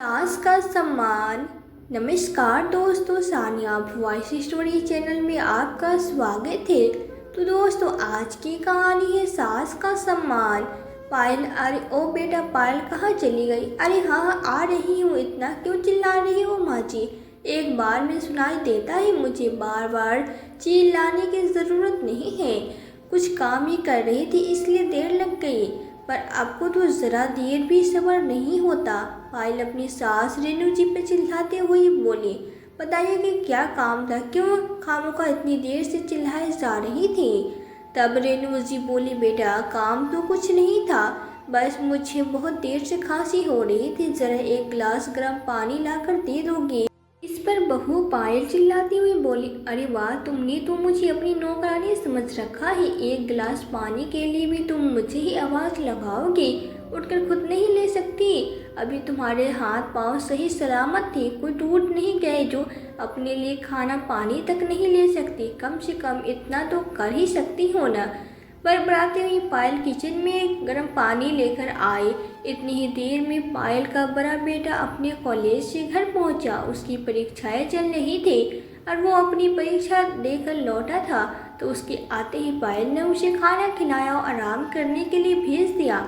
सास का सम्मान। नमस्कार दोस्तों, सानिया वॉइस स्टोरी चैनल में आपका स्वागत है। तो दोस्तों, आज की कहानी है सास का सम्मान। पायल, अरे ओ बेटा पायल, कहाँ चली गई? अरे हाँ आ रही हूँ। इतना क्यों चिल्ला रही हो माँ जी? एक बार में सुनाई देता है मुझे, बार बार चिल्लाने की ज़रूरत नहीं है। कुछ काम ही कर रही थी इसलिए देर लग गई, पर आपको तो ज़रा देर भी सब्र नहीं होता। पायल अपनी सास रेणु जी पे चिल्लाते हुए बोली, बताइए कि क्या काम था, क्यों खामोखा इतनी देर से चिल्लाए जा रही थी? तब रेणु जी बोली, बेटा काम तो कुछ नहीं था, बस मुझे बहुत देर से खांसी हो रही थी, जरा एक गिलास गर्म पानी लाकर दे दोगे? इस पर बहू पायल चिल्लाती हुई बोली, अरे वाह, तुमने तो मुझे अपनी नौकरानी समझ रखा है। एक गिलास पानी के लिए भी तुम मुझे ही आवाज़ लगाओगे, उठकर खुद नहीं ले सकती? अभी तुम्हारे हाथ पांव सही सलामत थे, कोई टूट नहीं गए जो अपने लिए खाना पानी तक नहीं ले सकती? कम से कम इतना तो कर ही सकती हो ना? बड़बड़ाते हुई पायल किचन में गर्म पानी लेकर आई। इतनी ही देर में पायल का बड़ा बेटा अपने कॉलेज से घर पहुंचा। उसकी परीक्षाएं चल रही थी और वो अपनी परीक्षा देकर लौटा था, तो उसके आते ही पायल ने उसे खाना खिलाया और आराम करने के लिए भेज दिया।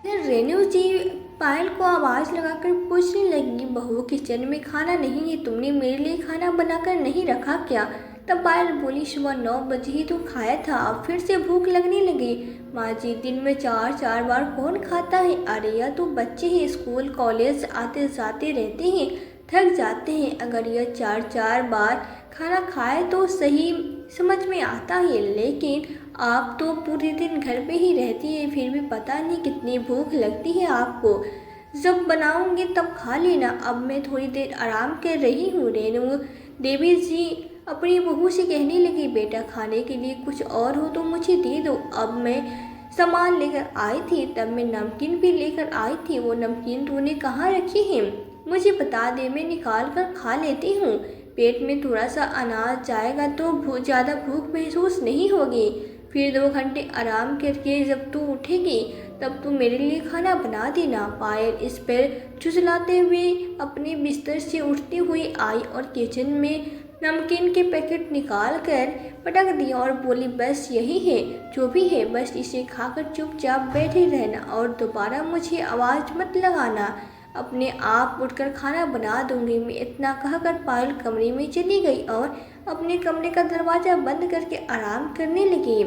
फिर रेणु जी पायल को आवाज़ लगाकर पूछने लगी, बहू किचन में खाना नहीं है, तुमने मेरे लिए खाना बनाकर नहीं रखा क्या? तब पायल बोली, सुबह 9 बजे ही तो खाया था, अब फिर से भूख लगने लगी। माँ जी, दिन में 4-4 बार कौन खाता है? अरे यह तो बच्चे हैं, स्कूल कॉलेज आते जाते रहते हैं, थक जाते हैं। अगर यह 4-4 बार खाना खाए तो सही समझ में आता है, लेकिन आप तो पूरे दिन घर पे ही रहती है, फिर भी पता नहीं कितनी भूख लगती है आपको। जब बनाऊंगी तब खा लेना, अब मैं थोड़ी देर आराम कर रही हूँ। रेणु देवी जी अपनी बहू से कहने लगी, बेटा खाने के लिए कुछ और हो तो मुझे दे दो। अब मैं सामान लेकर आई थी, तब मैं नमकीन भी लेकर आई थी, वो नमकीन तूने कहाँ रखी है? मुझे बता दे, मैं निकाल कर खा लेती हूँ। पेट में थोड़ा सा अनाज जाएगा तो ज़्यादा भूख महसूस नहीं होगी। फिर 2 घंटे आराम करके जब तू उठेगी तब तू मेरे लिए खाना बना देना। पायल इस पर झुझलाते हुए अपने बिस्तर से उठती हुई आई और किचन में नमकीन के पैकेट निकाल कर पटक दिया और बोली, बस यही है, जो भी है बस इसे खाकर चुपचाप बैठे रहना और दोबारा मुझे आवाज़ मत लगाना, अपने आप उठकर खाना बना दूंगी मैं। इतना कहकर पायल कमरे में चली गई और अपने कमरे का दरवाज़ा बंद करके आराम करने लगी।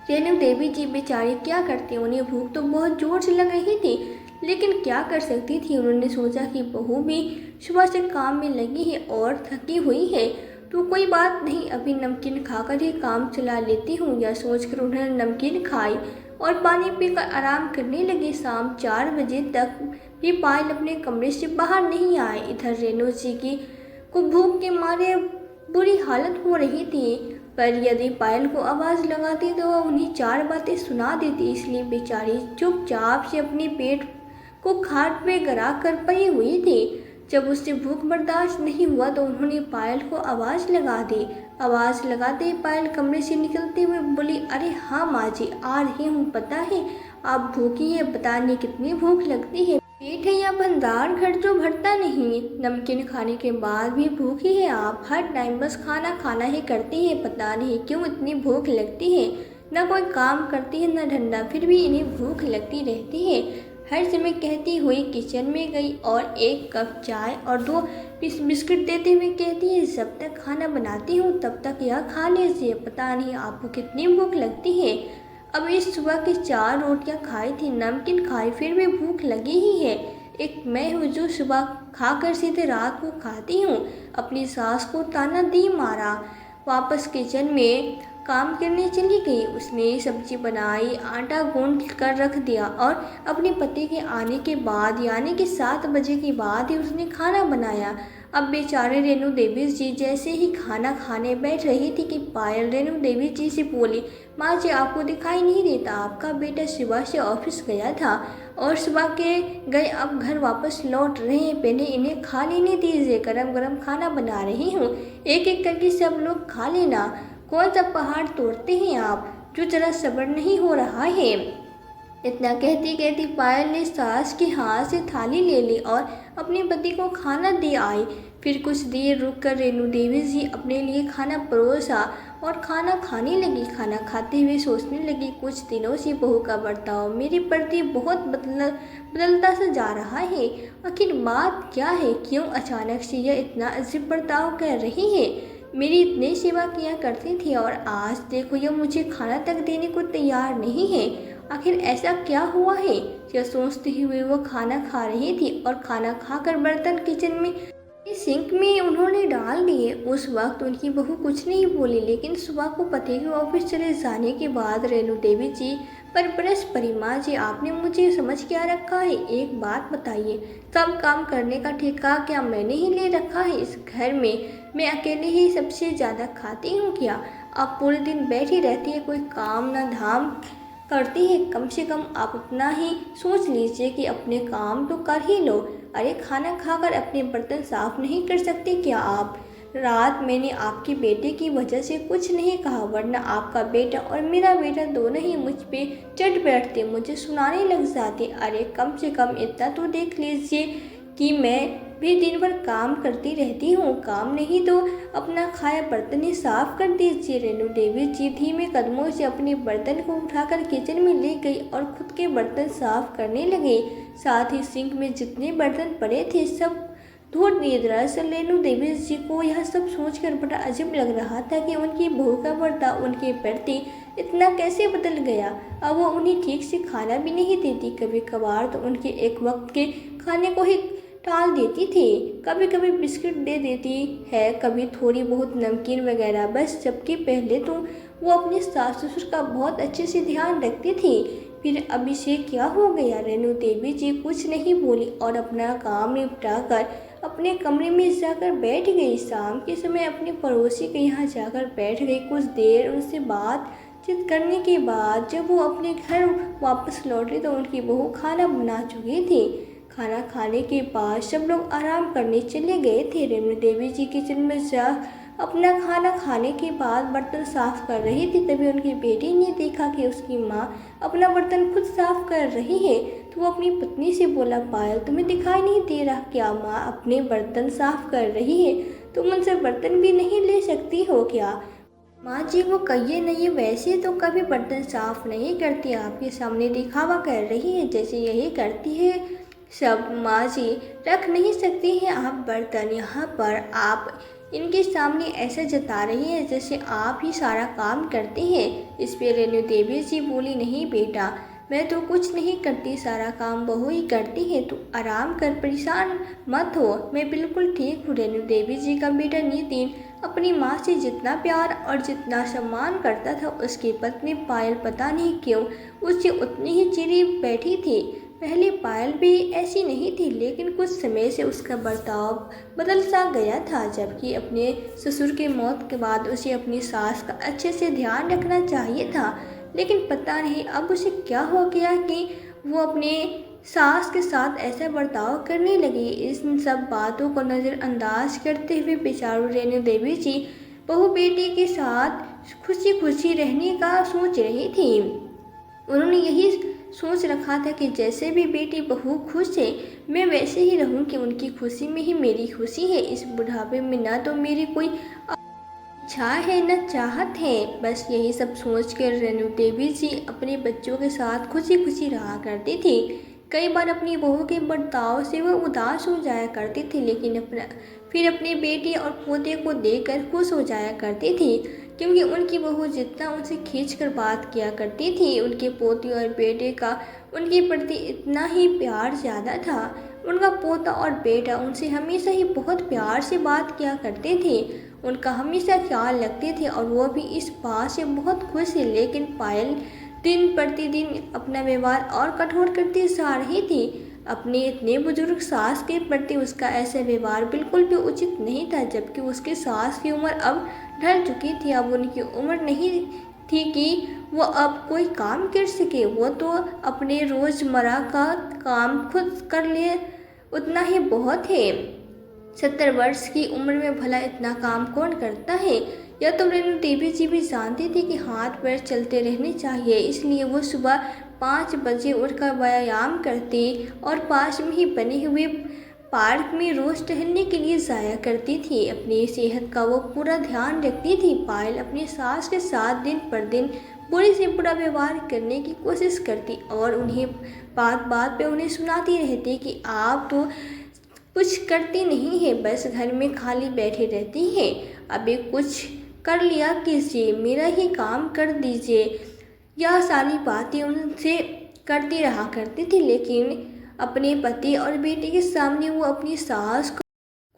रेणु देवी जी बेचारी क्या करती, उन्हें भूख तो बहुत जोर से लग रही थी, लेकिन क्या कर सकती थी। उन्होंने सोचा कि बहू भी सुबह से काम में लगी है और थकी हुई है, तो कोई बात नहीं, अभी नमकीन खाकर ही काम चला लेती हूँ। यह सोचकर उन्होंने नमकीन खाई और पानी पीकर आराम करने लगी। शाम 4 बजे तक भी पायल अपने कमरे से बाहर नहीं आए। इधर रेणु जी की को भूख के मारे बुरी हालत हो रही थी, पर यदि पायल को आवाज़ लगाती तो वह उन्हें 4 बातें सुना देती, इसलिए बेचारी चुपचाप से अपने पेट को खाट पे गिरा कर पड़ी हुई थी। जब उससे भूख बर्दाश्त नहीं हुआ तो उन्होंने पायल को आवाज़ लगा दी। आवाज़ लगाते ही पायल कमरे से निकलते हुए बोली, अरे हाँ माँ जी, आ रही हूँ। पता है आप भूखी है, पता नहीं कितनी भूख लगती है, पेट है या भंडार घर जो भरता नहीं। नमकीन खाने के बाद भी भूखी है आप, हर टाइम बस खाना खाना ही करती है, पता नहीं क्यों इतनी भूख लगती है। न कोई काम करती है न धंधा, फिर भी इन्हें भूख लगती रहती है। हर समय कहती हुई किचन में गई और 1 कप चाय और 2 पीस बिस्किट देते हुए कहती है, जब तक खाना बनाती हूँ तब तक यह खा लीजिए, पता नहीं आपको कितनी भूख लगती है। अब इस सुबह की 4 रोटियां खाई थी, नमकीन खाई, फिर भी भूख लगी ही है। एक मैं हूँ जो सुबह खाकर सीधे रात को खाती हूँ। अपनी सास को ताना दी मारा, वापस किचन में काम करने चली गई। उसने सब्जी बनाई, आटा गूंद कर रख दिया और अपने पति के आने के बाद यानी कि 7 बजे के बाद ही उसने खाना बनाया। अब बेचारे रेणु देवी जी जैसे ही खाना खाने बैठ रही थी कि पायल रेणु देवी जी से बोली, माँ जी आपको दिखाई नहीं देता, आपका बेटा सुबह से ऑफिस गया था और सुबह के गए, अब घर वापस लौट रहे हैं, पहले इन्हें खा लेने दीजिए, गरम गरम खाना बना रही हूँ, एक एक करके सब लोग खा लेना। कौन सा पहाड़ तोड़ते हैं आप, जो जरा सब्र नहीं हो रहा है? इतना कहती कहती पायल ने सास के हाथ से थाली ले ली और अपने पति को खाना दे आई। फिर कुछ देर रुककर रेणु देवी जी अपने लिए खाना परोसा और खाना खाने लगी। खाना खाते हुए सोचने लगी, कुछ दिनों से बहू का बर्ताव मेरे प्रति बहुत बदलता सा जा रहा है। आखिर बात क्या है? क्यों अचानक से यह इतना अजीब बर्ताव कर रही है? मेरी इतनी सेवा किया करती थी और आज देखो यह मुझे खाना तक देने को तैयार नहीं है। आखिर ऐसा क्या हुआ है? यह सोचते हुए वो खाना खा रही थी और खाना खाकर बर्तन किचन में सिंक में उन्होंने डाल दिए। उस वक्त उनकी बहू कुछ नहीं बोली, लेकिन सुबह को पति के ऑफिस चले जाने के बाद रेणु देवी जी पर बरस पड़ी। माँ जी, आपने मुझे समझ क्या रखा है? एक बात बताइए, सब काम करने का ठेका क्या मैंने ही ले रखा है? इस घर में मैं अकेले ही सबसे ज़्यादा खाती हूँ क्या? आप पूरे दिन बैठी रहती है, कोई काम ना धाम करती है। कम से कम आप उतना ही सोच लीजिए कि अपने काम तो कर ही लो। अरे खाना खाकर अपने बर्तन साफ नहीं कर सकते क्या आप? रात मैंने आपके बेटे की वजह से कुछ नहीं कहा, वरना आपका बेटा और मेरा बेटा दोनों ही मुझ पे चढ़ बैठते, मुझे सुनाने लग जाते। अरे कम से कम इतना तो देख लीजिए कि मैं भी दिन भर काम करती रहती हूँ। काम नहीं तो अपना खाया बर्तन ही साफ कर दीजिए। रेणु देवी जी धीमे कदमों से अपने बर्तन को उठाकर किचन में ले गई और खुद के बर्तन साफ करने लगी। साथ ही सिंक में जितने बर्तन पड़े थे सब धो दिए। दरअसल रेणु देवी जी को यह सब सोचकर बड़ा अजीब लग रहा था कि उनकी बहू का बर्ताव उनके प्रति इतना कैसे बदल गया। अब वो उन्हें ठीक से खाना भी नहीं देती, कभी कभार तो उनके एक वक्त के खाने को ही टाल देती थी। कभी कभी बिस्किट दे देती है, कभी थोड़ी बहुत नमकीन वगैरह, बस। जबकि पहले तो वो अपने सास ससुर का बहुत अच्छे से ध्यान रखती थी। फिर अब इसे क्या हो गया? रेणु देवी जी कुछ नहीं बोली और अपना काम निपटा कर अपने कमरे में जाकर बैठ गई। शाम के समय अपने पड़ोसी के यहाँ जाकर बैठ गई। कुछ देर उनसे बातचीत करने के बाद जब वो अपने घर वापस लौटे तो उनकी बहू खाना बना चुकी थी। खाना खाने के बाद सब लोग आराम करने चले गए थे। रेणु देवी जी किचन में जा अपना खाना खाने के बाद बर्तन साफ कर रही थी। तभी उनकी बेटी ने देखा कि उसकी माँ अपना बर्तन खुद साफ कर रही है, तो वो अपनी पत्नी से बोला, पायल तुम्हें दिखाई नहीं दे रहा क्या माँ अपने बर्तन साफ कर रही है? तुम उनसे बर्तन भी नहीं ले सकती हो क्या? माँ जी, वो कहिए नहीं, वैसे तो कभी बर्तन साफ नहीं करती, आपके सामने दिखावा कर रही है जैसे यही करती है सब। माँ जी, रख नहीं सकती हैं आप बर्तन यहाँ पर? आप इनके सामने ऐसा जता रही है जैसे आप ही सारा काम करती हैं। इस पे रेणु देवी जी बोली, नहीं बेटा, मैं तो कुछ नहीं करती, सारा काम बहू ही करती है, तू आराम कर, परेशान मत हो, मैं बिल्कुल ठीक हूँ। रेणु देवी जी का बेटा नितिन अपनी माँ से जितना प्यार और जितना सम्मान करता था, उसकी पत्नी पायल पता नहीं क्यों उससे उतनी ही चिढ़ी बैठी थी। पहले पायल भी ऐसी नहीं थी, लेकिन कुछ समय से उसका बर्ताव बदल सा गया था। जबकि अपने ससुर के मौत के बाद उसे अपनी सास का अच्छे से ध्यान रखना चाहिए था, लेकिन पता नहीं अब उसे क्या हो गया कि वो अपने सास के साथ ऐसा बर्ताव करने लगी। इन सब बातों को नज़रअंदाज करते हुए बेचारू रेणु देवी जी बहू बेटी के साथ खुशी खुशी रहने का सोच रही थी। उन्होंने यही सोच रखा था कि जैसे भी बेटी बहू खुश है, मैं वैसे ही रहूं कि उनकी खुशी में ही मेरी खुशी है। इस बुढ़ापे में ना तो मेरी कोई इच्छा है न चाहत है। बस यही सब सोचकर रेणु देवी जी अपने बच्चों के साथ खुशी खुशी रहा करती थी। कई बार अपनी बहू के बर्ताव से वह उदास हो जाया करती थी, लेकिन फिर अपने बेटे और पोते को देखकर खुश हो जाया करती थी, क्योंकि उनकी बहू जितना उनसे खींचकर बात किया करती थी, उनके पोते और बेटे का उनके प्रति इतना ही प्यार ज़्यादा था। उनका पोता और बेटा उनसे हमेशा ही बहुत प्यार से बात किया करते थे, उनका हमेशा ख्याल रखते थे और वो भी इस बात से बहुत खुश है। लेकिन पायल दिन प्रतिदिन अपना व्यवहार और कठोर करती जा रही थी। अपने इतने बुजुर्ग सास के प्रति उसका ऐसा व्यवहार बिल्कुल भी उचित नहीं था, जबकि उसकी सास की उम्र अब ढल चुकी थी। अब उनकी उम्र नहीं थी कि वो अब कोई काम कर सके, वो तो अपने रोज़मर्रा का काम खुद कर ले, उतना ही बहुत है। 70 वर्ष की उम्र में भला इतना काम कौन करता है? यह तो रेणु देवी जी भी जानती थी कि हाथ पैर चलते रहने चाहिए, इसलिए वो सुबह 5 बजे उठकर व्यायाम करती और पास में ही बने हुए पार्क में रोज टहलने के लिए जाया करती थी। अपनी सेहत का वो पूरा ध्यान रखती थी। पायल अपनी सास के साथ दिन पर दिन बुरे से बुरा व्यवहार करने की कोशिश करती और उन्हें बात बात पे उन्हें सुनाती रहती कि आप तो कुछ करती नहीं है, बस घर में खाली बैठे रहती है। अभी कुछ कर लिया कीजिए, मेरा ही काम कर दीजिए। यह सारी बातें उनसे करती रहा करती थी, लेकिन अपने पति और बेटे के सामने वो अपनी सास को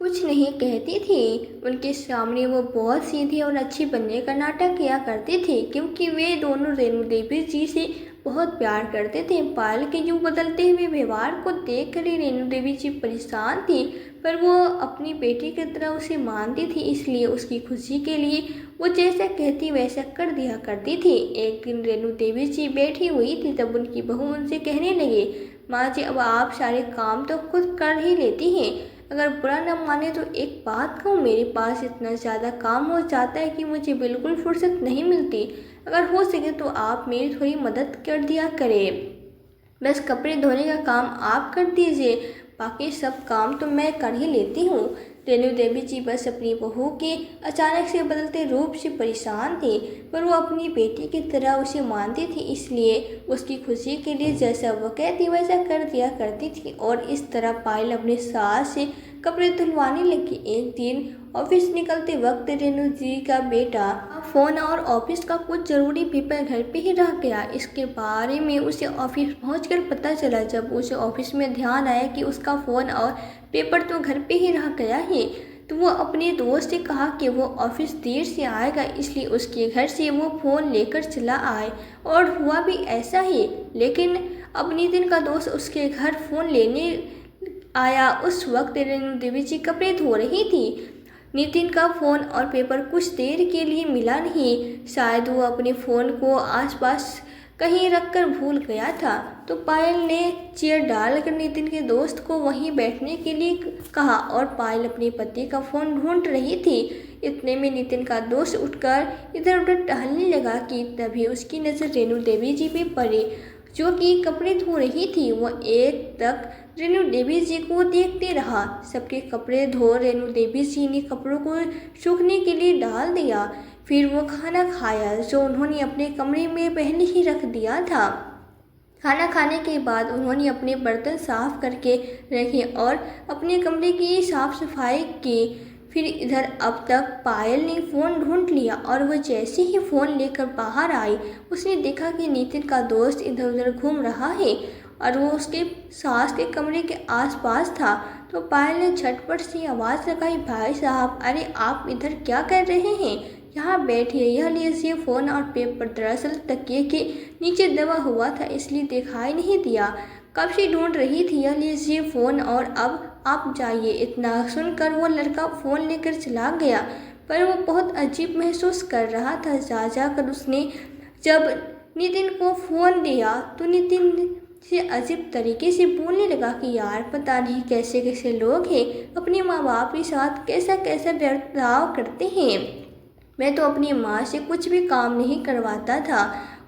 कुछ नहीं कहती थी। उनके सामने वो बहुत सीधी और अच्छी बनने का नाटक किया करते थे, क्योंकि वे दोनों रेणु देवी जी से बहुत प्यार करते थे। पायल के यूं बदलते हुए व्यवहार को देखकर ही रेणु देवी जी परेशान थी, पर वो अपनी बेटी की तरह उसे मानती थी, इसलिए उसकी खुशी के लिए वो जैसा कहती वैसा कर दिया करती थी। एक दिन रेणु देवी जी बैठी हुई थी, तब उनकी बहू उनसे कहने लगी, माँ जी अब आप सारे काम तो खुद कर ही लेती हैं, अगर बुरा न माने तो एक बात कहूँ, मेरे पास इतना ज़्यादा काम हो जाता है कि मुझे बिल्कुल फुर्सत नहीं मिलती। अगर हो सके तो आप मेरी थोड़ी मदद कर दिया करें। बस कपड़े धोने का काम आप कर दीजिए, बाकी सब काम तो मैं कर ही लेती हूँ। रेणु देवी जी बस अपनी बहू के अचानक से बदलते रूप से परेशान थी, पर वो अपनी बेटी की तरह उसे मानती थी, इसलिए उसकी खुशी के लिए जैसा वो कहती वैसा कर दिया करती थी। और इस तरह पायल अपनी सास से कपड़े धुलवाने लगी। एक दिन ऑफिस निकलते वक्त रेणु जी का बेटा फ़ोन और ऑफिस का कुछ ज़रूरी पेपर घर पे ही रह गया। इसके बारे में उसे ऑफिस पहुंचकर पता चला। जब उसे ऑफिस में ध्यान आया कि उसका फ़ोन और पेपर तो घर पे ही रह गया है, तो वो अपने दोस्त से कहा कि वो ऑफिस देर से आएगा, इसलिए उसके घर से वो फ़ोन लेकर चला आए। और हुआ भी ऐसा ही। लेकिन अब नितिन का दोस्त उसके घर फ़ोन लेने आया। उस वक्त रेणु देवी जी कपड़े धो रही थी। नितिन का फ़ोन और पेपर कुछ देर के लिए मिला नहीं, शायद वो अपने फ़ोन को आसपास कहीं रखकर भूल गया था। तो पायल ने चेयर डालकर नितिन के दोस्त को वहीं बैठने के लिए कहा और पायल अपने पति का फ़ोन ढूंढ रही थी। इतने में नितिन का दोस्त उठकर इधर उधर टहलने लगा कि तभी उसकी नज़र रेणु देवी जी पे पड़ी, जो कि कपड़े धो रही थी। वो एक तक रेणु देवी जी को देखते रहा। सबके कपड़े धो रेणु देवी जी ने कपड़ों को सूखने के लिए डाल दिया। फिर वो खाना खाया, जो उन्होंने अपने कमरे में पहले ही रख दिया था। खाना खाने के बाद उन्होंने अपने बर्तन साफ करके रखे और अपने कमरे की साफ सफाई की। फिर इधर अब तक पायल ने फ़ोन ढूंढ लिया और वह जैसे ही फ़ोन लेकर बाहर आई, उसने देखा कि नितिन का दोस्त इधर उधर घूम रहा है और वो उसके सास के कमरे के आसपास था। तो पायल ने झटपट से आवाज़ लगाई, भाई साहब, अरे आप इधर क्या कर रहे हैं? यहाँ बैठिए, यह लीजिए फ़ोन और पेपर। दरअसल तकिए के नीचे दबा हुआ था, इसलिए दिखाई नहीं दिया। कब से ढूंढ रही थी, यह लीजिए फ़ोन और अब आप जाइए। इतना सुनकर वो लड़का फ़ोन लेकर चला गया, पर वो बहुत अजीब महसूस कर रहा था। जाकर उसने जब नितिन को फ़ोन दिया तो नितिन से अजीब तरीके से बोलने लगा कि यार पता नहीं कैसे कैसे लोग हैं, अपने माँ बाप के साथ कैसा कैसा बर्ताव करते हैं। मैं तो अपनी माँ से कुछ भी काम नहीं करवाता था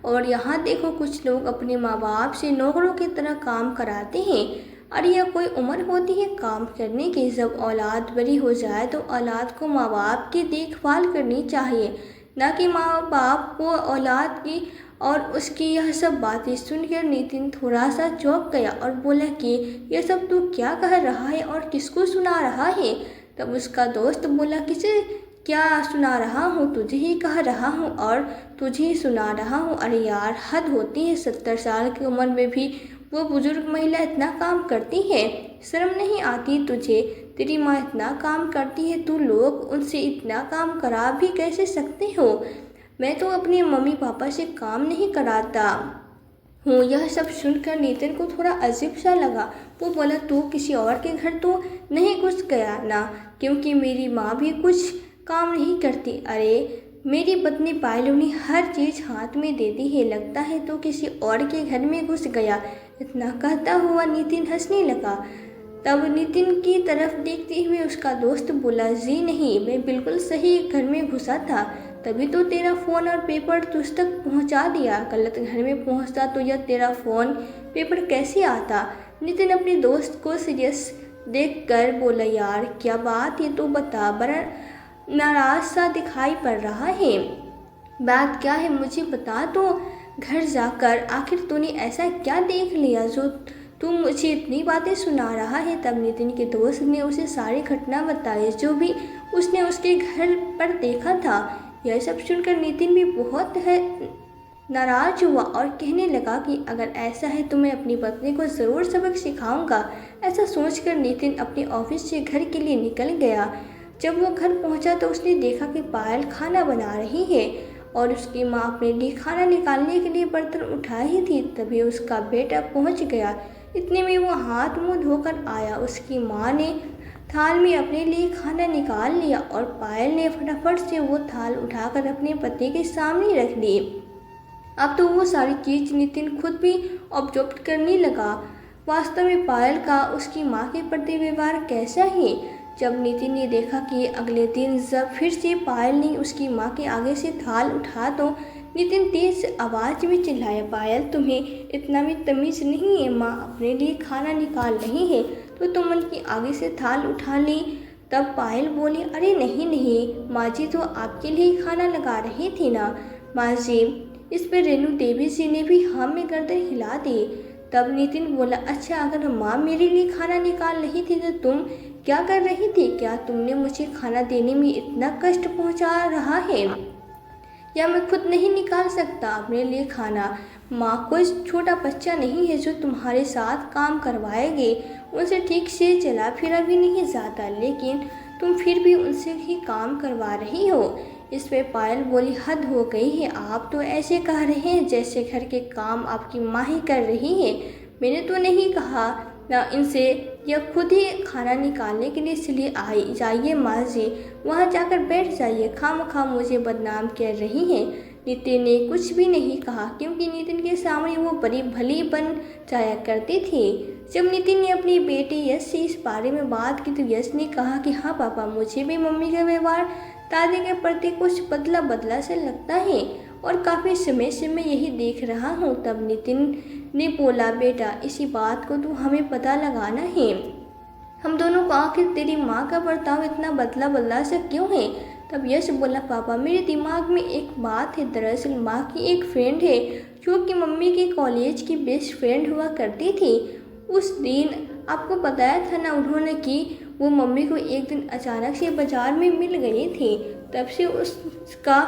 और यहाँ देखो कुछ लोग अपने माँ बाप से नौकरों की तरह काम कराते हैं। और यह कोई उम्र होती है काम करने की? जब औलाद बड़ी हो जाए तो औलाद को माँ बाप की देखभाल करनी चाहिए, न कि माँ बाप को औलाद की। और उसकी यह सब बातें सुनकर नितिन थोड़ा सा चौंक गया और बोला कि यह सब तू क्या कह रहा है और किसको सुना रहा है? तब उसका दोस्त बोला, किसे क्या सुना रहा हूँ, तुझे ही कह रहा हूँ और तुझे ही सुना रहा हूँ। अरे यार हद होती है, 70 साल की उम्र में भी वो बुजुर्ग महिला इतना काम करती है, शर्म नहीं आती तुझे? तेरी माँ इतना काम करती है, तू लोग उनसे इतना काम करा भी कैसे सकते हो? मैं तो अपने मम्मी पापा से काम नहीं कराता हूँ। यह सब सुनकर नितिन को थोड़ा अजीब सा लगा। वो बोला, तू किसी और के घर तो नहीं घुस गया ना? क्योंकि मेरी माँ भी कुछ काम नहीं करती। अरे मेरी पत्नी पायलू ने हर चीज़ हाथ में दे दी है, लगता है तो किसी और के घर में घुस गया। इतना कहता हुआ नितिन हंसने लगा। तब नितिन की तरफ देखते हुए उसका दोस्त बोला, जी नहीं, मैं बिल्कुल सही घर में घुसा था। तभी तो तेरा फ़ोन और पेपर तुझ तक पहुंचा दिया। गलत घर में पहुंचता तो यह तेरा फ़ोन पेपर कैसे आता। नितिन अपने दोस्त को सीरियस देखकर बोला, यार क्या बात है, तो बता, बड़ा नाराज सा दिखाई पड़ रहा है। बात क्या है मुझे बता तो। घर जाकर आखिर तूने ऐसा क्या देख लिया जो तू मुझे इतनी बातें सुना रहा है। तब नितिन के दोस्त ने उसे सारी घटना बताई जो भी उसने उसके घर पर देखा था। यह सब सुनकर नितिन भी बहुत नाराज हुआ और कहने लगा कि अगर ऐसा है तो मैं अपनी पत्नी को ज़रूर सबक सिखाऊंगा। ऐसा सोचकर नितिन अपने ऑफिस से घर के लिए निकल गया। जब वो घर पहुंचा तो उसने देखा कि पायल खाना बना रही है और उसकी माँ अपने लिए खाना निकालने के लिए बर्तन उठा ही थी। तभी उसका बेटा पहुंच गया। इतने में वो हाथ मुंह धोकर आया। उसकी माँ ने थाल में अपने लिए खाना निकाल लिया और पायल ने फटाफट से वो थाल उठाकर अपने पति के सामने रख दी। अब तो वो सारी चीज़ नितिन खुद भी ऑब्जर्व करने लगा। वास्तव में पायल का उसकी माँ के प्रति व्यवहार कैसा है। जब नितिन ने देखा कि अगले दिन जब फिर से पायल ने उसकी माँ के आगे से थाल उठा तो नितिन तेज आवाज़ में चिल्लाया, पायल तुम्हें इतना भी तमीज़ नहीं है। माँ अपने लिए खाना निकाल रही है तो तुम उनके आगे से थाल उठा ली। तब पायल बोली, अरे नहीं नहीं माँ जी, तो आपके लिए खाना लगा रही थी ना। माँ जी, इस पर रेणु देवी जी ने भी हाँ में गर्दन हिला दी। तब नितिन बोला, अच्छा अगर माँ मेरे लिए खाना निकाल रही थी तो तुम क्या कर रही थी। क्या तुमने मुझे खाना देने में इतना कष्ट पहुँचा रहा है, या मैं खुद नहीं निकाल सकता अपने लिए खाना। माँ कोई छोटा बच्चा नहीं है जो तुम्हारे साथ काम करवाएगी। उनसे ठीक से चला फिरा भी नहीं जाता, लेकिन तुम फिर भी उनसे ही काम करवा रही हो। इस पे पायल बोली, हद हो गई है, आप तो ऐसे कह रहे हैं जैसे घर के काम आपकी माँ ही कर रही है। मैंने तो नहीं कहा ना इनसे, यह खुद ही खाना निकालने के लिए इसलिए आई। जाइए माँ जी, वहाँ जाकर बैठ जाइए, खामखा मुझे बदनाम कर रही हैं। नितिन ने कुछ भी नहीं कहा क्योंकि नितिन के सामने वो बड़ी भली बन जाया करती थी। जब नितिन ने अपनी बेटी यश से इस बारे में बात की तो यश ने कहा कि हाँ पापा, मुझे भी मम्मी का व्यवहार दादी के प्रति कुछ बदला बदला से लगता है और काफ़ी समय से मैं यही देख रहा हूँ। तब नितिन ने बोला, बेटा इसी बात को तो हमें पता लगाना है, हम दोनों को आखिर तेरी माँ का बर्ताव इतना बदला बदला से क्यों है। तब यश बोला, पापा मेरे दिमाग में एक बात है। दरअसल माँ की एक फ्रेंड है जो कि मम्मी के कॉलेज की बेस्ट फ्रेंड हुआ करती थी। उस दिन आपको बताया था ना उन्होंने कि वो मम्मी को एक दिन अचानक से बाज़ार में मिल गई थी। तब से उसका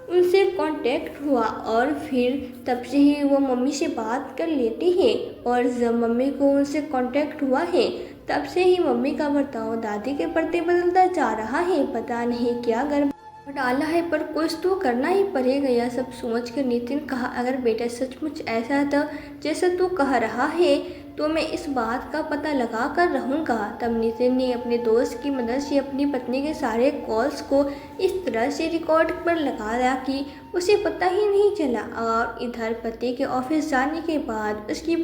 उनसे कांटेक्ट हुआ और फिर तब से ही वो मम्मी से बात कर लेती है। और जब मम्मी को उनसे कांटेक्ट हुआ है तब से ही मम्मी का बर्ताव दादी के प्रति बदलता जा रहा है। पता नहीं क्या गर्भ डाला है, पर कुछ तो करना ही पड़ेगा। यह सब सोचकर नितिन कहा, अगर बेटा सचमुच ऐसा था जैसा तू कह रहा है तो मैं इस बात का पता लगा कर रहूँगा। तब नितिन ने अपने दोस्त की मदद से अपनी पत्नी के सारे कॉल्स को इस तरह से रिकॉर्ड पर लगाया कि उसे पता ही नहीं चला। और इधर पति के ऑफिस जाने के बाद उसकी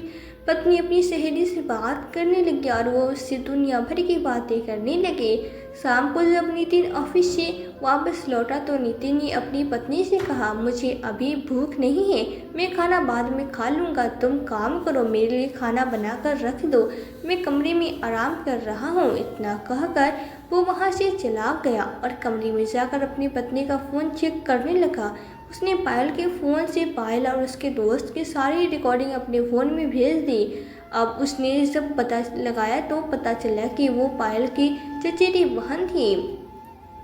पत्नी अपनी सहेली से बात करने लगी और वो उससे दुनिया भर की बातें करने लगे। शाम को जब नितिन ऑफिस से वापस लौटा तो नितिन ने अपनी पत्नी से कहा, मुझे अभी भूख नहीं है, मैं खाना बाद में खा लूँगा। तुम काम करो, मेरे लिए खाना बनाकर रख दो, मैं कमरे में आराम कर रहा हूँ। इतना कहकर वो वहाँ से चला गया और कमरे में जाकर अपनी पत्नी का फ़ोन चेक करने लगा। उसने पायल के फ़ोन से पायल और उसके दोस्त की सारी रिकॉर्डिंग अपने फ़ोन में भेज दी। अब उसने जब पता लगाया तो पता चला कि वो पायल की चचेरी बहन थी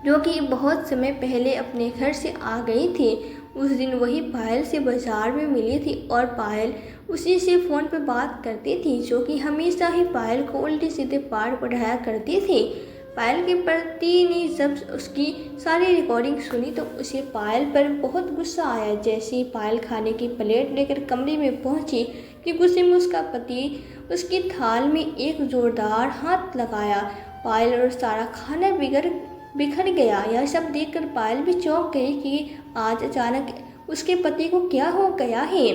जो कि बहुत समय पहले अपने घर से आ गई थी। उस दिन वही पायल से बाज़ार में मिली थी और पायल उसी से फ़ोन पर बात करती थी, जो कि हमेशा ही पायल को उल्टे सीधे पाठ पढ़ाया करती थी। पायल के पति ने जब उसकी सारी रिकॉर्डिंग सुनी तो उसे पायल पर बहुत गुस्सा आया। जैसे ही पायल खाने की प्लेट लेकर कमरे में पहुंची कि गुस्से में उसका पति उसकी थाल में एक ज़ोरदार हाथ लगाया। पायल और सारा खाना बिखर गया। यह सब देखकर पायल भी चौंक गई कि आज अचानक उसके पति को क्या हो गया है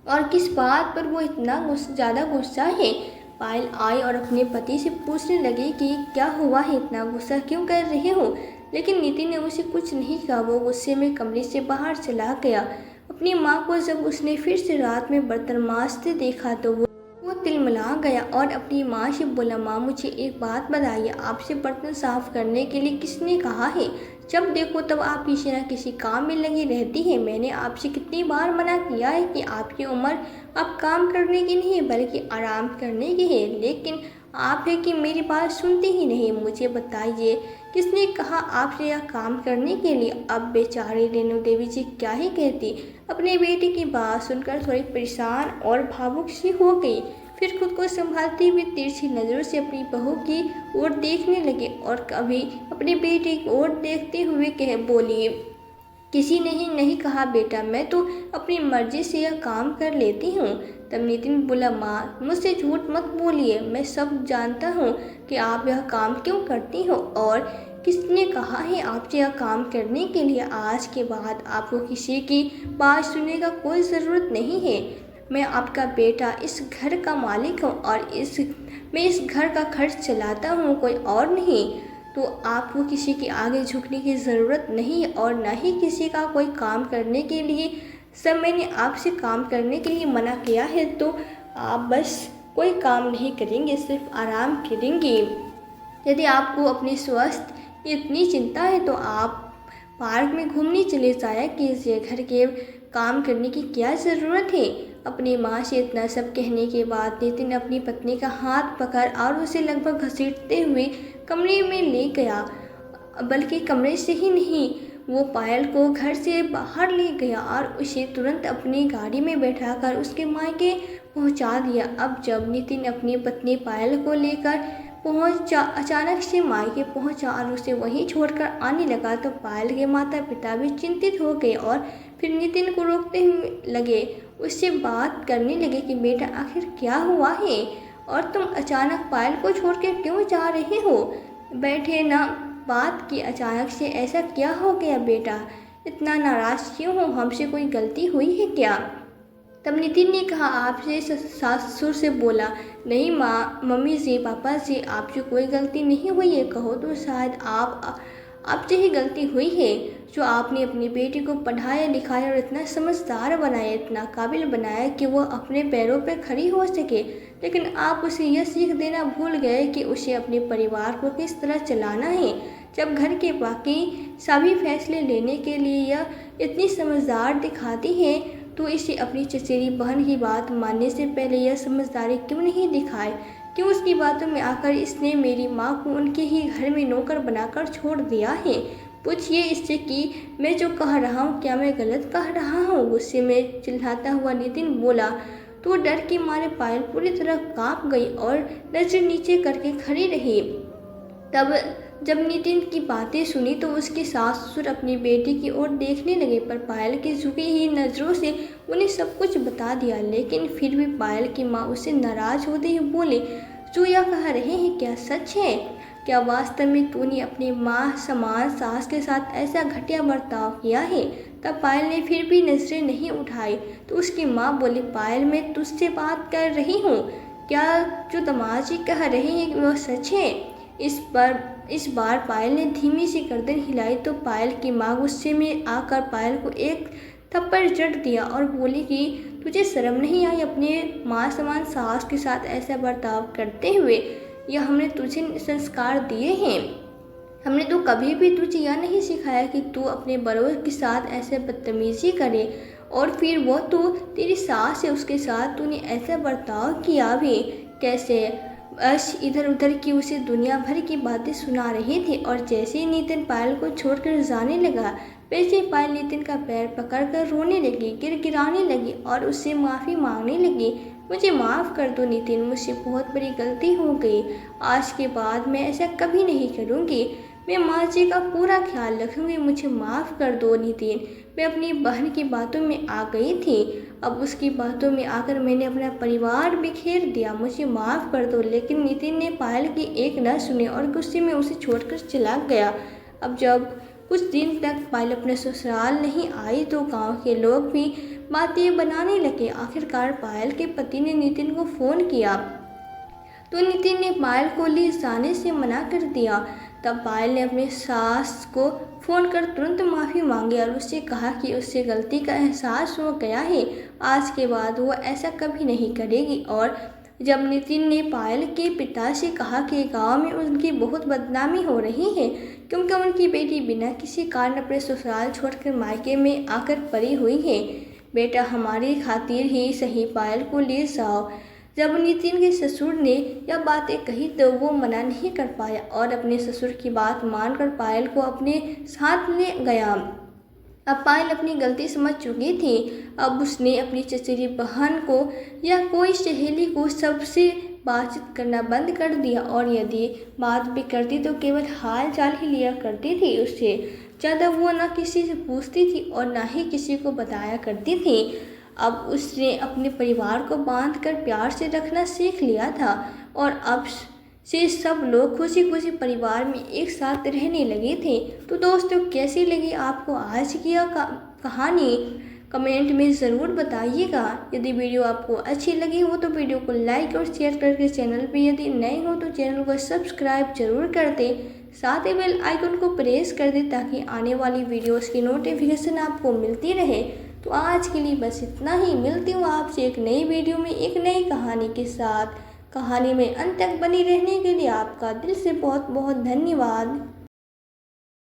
और किस बात पर वो इतना ज़्यादा गुस्सा है। पायल आई और अपने पति से पूछने लगी कि क्या हुआ है, इतना गुस्सा क्यों कर रहे हो। लेकिन नितिन ने उसे कुछ नहीं कहा। वो गुस्से में कमरे से बाहर चला गया। अपनी माँ को जब उसने फिर से रात में बर्तन मांजते देखा तो वो तिलमिला गया और अपनी माँ से बोला, माँ मुझे एक बात बताइए, आपसे बर्तन साफ करने के लिए किसने कहा है? जब देखो तब आप किसी न किसी काम में लगी रहती है। मैंने आपसे कितनी बार मना किया है कि आपकी उम्र अब काम करने की नहीं बल्कि आराम करने की है, लेकिन आप है कि मेरी बात सुनते ही नहीं। मुझे बताइए किसने कहा आपसे यह काम करने के लिए? अब बेचारी रेणु देवी जी क्या ही कहती। अपने बेटे की बात सुनकर थोड़ी परेशान और भावुक सी हो गई। फिर खुद को संभालते हुए तिरछी नज़रों से अपनी बहू की ओर देखने लगे और कभी अपने बेटे की ओर देखते हुए कह बोली, किसी ने ही नहीं कहा बेटा, मैं तो अपनी मर्जी से यह काम कर लेती हूँ। तब नितिन बोला, माँ मुझसे झूठ मत बोलिए, मैं सब जानता हूँ कि आप यह काम क्यों करती हो और किसने कहा है आपसे यह काम करने के लिए। आज के बाद आपको किसी की बात सुनने का कोई ज़रूरत नहीं है। मैं आपका बेटा, इस घर का मालिक हूँ और मैं इस घर का खर्च चलाता हूँ, कोई और नहीं। तो आपको किसी के आगे झुकने की ज़रूरत नहीं है और न ही किसी का कोई काम करने के लिए। सब मैंने आपसे काम करने के लिए मना किया है तो आप बस कोई काम नहीं करेंगे, सिर्फ आराम करेंगे। यदि आपको अपने स्वास्थ्य की इतनी चिंता है तो आप पार्क में घूमने चले जाया कीजिए, घर के काम करने की क्या ज़रूरत है। अपनी माँ से इतना सब कहने के बाद नितिन अपनी पत्नी का हाथ पकड़ और उसे लगभग घसीटते हुए कमरे में ले गया। बल्कि कमरे से ही नहीं, वो पायल को घर से बाहर ले गया और उसे तुरंत अपनी गाड़ी में बैठाकर उसके मायके पहुंचा दिया। अब जब नितिन अपनी पत्नी पायल को लेकर अचानक से मायके पहुंचा और उसे वहीं छोड़कर आने लगा तो पायल के माता पिता भी चिंतित हो गए और फिर नितिन को रोकते हुए लगे, उससे बात करने लगे कि बेटा आखिर क्या हुआ है और तुम अचानक पायल को छोड़कर क्यों जा रहे हो? बैठे ना बात की, अचानक से ऐसा क्या हो गया बेटा? इतना नाराज़ क्यों हो? हमसे कोई गलती हुई है क्या? तब नितिन ने कहा, आपसे ससुर से बोला, नहीं माँ, मम्मी से, पापा से आपसे कोई गलती नहीं हुई है। कहो तो शायद आपसे ही गलती हुई है जो आपने अपनी बेटी को पढ़ाया लिखाया और इतना समझदार बनाया, इतना काबिल बनाया कि वह अपने पैरों पर खड़ी हो सके। लेकिन आप उसे यह सीख देना भूल गए कि उसे अपने परिवार को किस तरह चलाना है। जब घर के बाकी सभी फैसले लेने के लिए यह इतनी समझदार दिखाती है तो इसे अपनी चचेरी बहन की बात मानने से पहले यह समझदारी क्यों नहीं दिखाए? क्यों उसकी बातों में आकर इसने मेरी माँ को उनके ही घर में नौकर बनाकर छोड़ दिया है? पूछिए इससे कि मैं जो कह रहा हूँ क्या मैं गलत कह रहा हूँ? गुस्से में चिल्लाता हुआ नितिन बोला तो डर के मारे पायल पूरी तरह कांप गई और नजर नीचे करके खड़ी रही। तब जब नितिन की बातें सुनी तो उसके सास ससुर अपनी बेटी की ओर देखने लगे, पर पायल की झुकी हुई नज़रों से उन्हें सब कुछ बता दिया। लेकिन फिर भी पायल की माँ उससे नाराज होते हुए बोले, जो यह कह रहे हैं क्या सच है? क्या वास्तव में तूने अपनी माँ समान सास के साथ ऐसा घटिया बर्ताव किया है? तब पायल ने फिर भी नजरें नहीं उठाई तो उसकी माँ बोली, पायल मैं तुझसे बात कर रही हूँ, क्या जो दामाद जी कह रहे हैं वह सच है? इस बार पायल ने धीमी सी गर्दन हिलाई तो पायल की माँ गुस्से में आकर पायल को एक थप्पड़ जड़ दिया और बोली कि तुझे शर्म नहीं आई अपने माँ समान सास के साथ ऐसा बर्ताव करते हुए? यह हमने तुझे संस्कार दिए हैं। हमने तो कभी भी तुझे यह नहीं सिखाया कि तू अपने बड़ों के साथ ऐसे बदतमीजी करे, और फिर वो तो तेरी सास है, उसके साथ तूने ऐसा बर्ताव किया भी कैसे? बस इधर उधर की उसे दुनिया भर की बातें सुना रहे थे और जैसे ही नितिन पायल को छोड़कर जाने लगा वैसे पायल नितिन का पैर पकड़कर रोने लगी, गिड़गिड़ाने लगी और उससे माफ़ी मांगने लगी। मुझे माफ़ कर दो नितिन, मुझसे बहुत बड़ी गलती हो गई। आज के बाद मैं ऐसा कभी नहीं करूँगी। मैं माँ जी का पूरा ख्याल रखूँगी। मुझे माफ़ कर दो नितिन। मैं अपनी बहन की बातों में आ गई थी, अब उसकी बातों में आकर मैंने अपना परिवार बिखेर दिया। मुझे माफ़ कर दो। लेकिन नितिन ने पायल की एक न सुनी और गुस्से में उसे छोड़कर चला गया। अब जब कुछ दिन तक पायल अपने ससुराल नहीं आई तो गांव के लोग भी बातें बनाने लगे। आखिरकार पायल के पति ने नितिन को फ़ोन किया तो नितिन ने पायल को ले जाने से मना कर दिया। तब पायल ने अपनी सास को फ़ोन कर तुरंत माफ़ी मांगी और उससे कहा कि उससे गलती का एहसास हो गया है। आज के बाद वो ऐसा कभी नहीं करेगी। और जब नितिन ने पायल के पिता से कहा कि गांव में उनकी बहुत बदनामी हो रही है क्योंकि उनकी बेटी बिना किसी कारण अपने ससुराल छोड़कर मायके में आकर पड़ी हुई है, बेटा हमारी खातिर ही सही पायल को ले जाओ। जब नितिन के ससुर ने यह बातें कही तो वो मना नहीं कर पाया और अपने ससुर की बात मानकर पायल को अपने साथ ले गया। अब पायल अपनी गलती समझ चुकी थी। अब उसने अपनी चचेरी बहन को या कोई सहेली को सबसे बातचीत करना बंद कर दिया और यदि बात भी करती तो केवल हाल चाल ही लिया करती थी। उससे ज़्यादा वो ना किसी से पूछती थी और ना ही किसी को बताया करती थी। अब उसने अपने परिवार को बांध कर प्यार से रखना सीख लिया था और अब से सब लोग खुशी खुशी परिवार में एक साथ रहने लगे थे। तो दोस्तों, कैसी लगी आपको आज की यह कहानी? कमेंट में ज़रूर बताइएगा। यदि वीडियो आपको अच्छी लगी हो तो वीडियो को लाइक और शेयर करके चैनल पे यदि नए हो तो चैनल को सब्सक्राइब जरूर कर दें। साथ ही बेल आइकन को प्रेस कर दें ताकि आने वाली वीडियोस की नोटिफिकेशन आपको मिलती रहे। तो आज के लिए बस इतना ही। मिलती हूँ आपसे एक नई वीडियो में एक नई कहानी के साथ। कहानी में अंत तक बनी रहने के लिए आपका दिल से बहुत बहुत धन्यवाद।